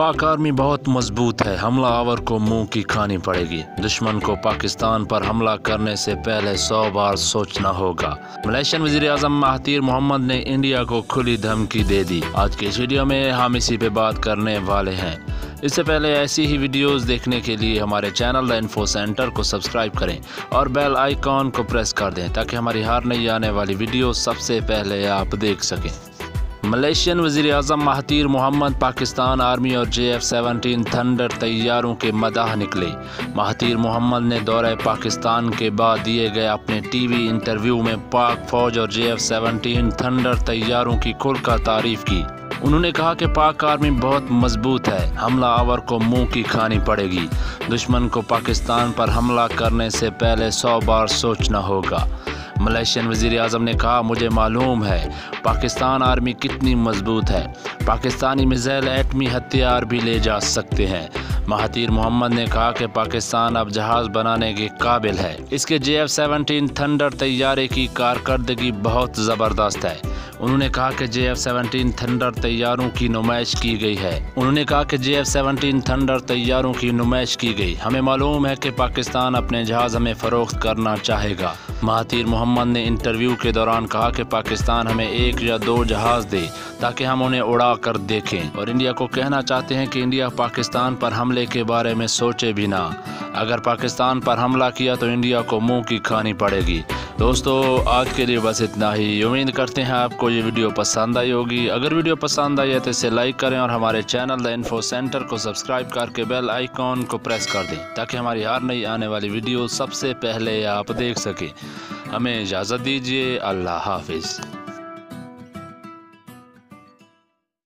पाक आर्मी बहुत मजबूत है, हमला आवर को मुंह की खानी पड़ेगी। दुश्मन को पाकिस्तान पर हमला करने से पहले 100 बार सोचना होगा। मलेशियन वज़ीर आज़म महातीर मोहम्मद ने इंडिया को खुली धमकी दे दी। आज के इस वीडियो में हम इसी पे बात करने वाले हैं। इससे पहले ऐसी ही वीडियोस देखने के लिए हमारे चैनल द इन्फो सेंटर को सब्सक्राइब करें और बेल आइकॉन को प्रेस कर दें ताकि हमारी हर नई आने वाली वीडियो सबसे पहले आप देख सकें। मलेशियन वज़ीर आज़म महातीर मोहम्मद पाकिस्तान आर्मी और JF-17 थंडर तैयारों के मदाह निकले। महातीर मोहम्मद ने दौरे पाकिस्तान के बाद दिए गए अपने टीवी इंटरव्यू में पाक फौज और JF-17 थंडर तैयारों की खुलकर तारीफ की। उन्होंने कहा कि पाक आर्मी बहुत मजबूत है, हमला आवर को मुंह की खानी पड़ेगी। दुश्मन को पाकिस्तान पर हमला करने से पहले 100 बार सोचना होगा। मलेशियन वज़ीर आज़म ने कहा, मुझे मालूम है पाकिस्तान आर्मी कितनी मजबूत है। पाकिस्तानी मिसाइल एटमी हथियार भी ले जा सकते हैं। महातीर मोहम्मद ने कहा कि पाकिस्तान अब जहाज़ बनाने के काबिल है। इसके JF-17 थंडर तैयारे की कारकर्दगी बहुत ज़बरदस्त है। उन्होंने कहा कि JF-17 थंडर तैयारों की नुमाइश की गई है। हमें मालूम है कि पाकिस्तान अपने जहाज़ हमें फ़रोख्त करना चाहेगा। महातीर मोहम्मद ने इंटरव्यू के दौरान कहा कि पाकिस्तान हमें 1 या 2 जहाज़ दे ताकि हम उन्हें उड़ा कर देखें, और इंडिया को कहना चाहते हैं कि इंडिया पाकिस्तान पर हमले के बारे में सोचे भी ना। अगर पाकिस्तान पर हमला किया तो इंडिया को मुंह की खानी पड़ेगी। दोस्तों, आज के लिए बस इतना ही। उम्मीद करते हैं आपको ये वीडियो पसंद आई होगी। अगर वीडियो पसंद आई है तो इसे लाइक करें और हमारे चैनल द इन्फो सेंटर को सब्सक्राइब करके बेल आइकॉन को प्रेस कर दें ताकि हमारी हर नई आने वाली वीडियो सबसे पहले आप देख सकें। हमें इजाज़त दीजिए। अल्लाह हाफिज़।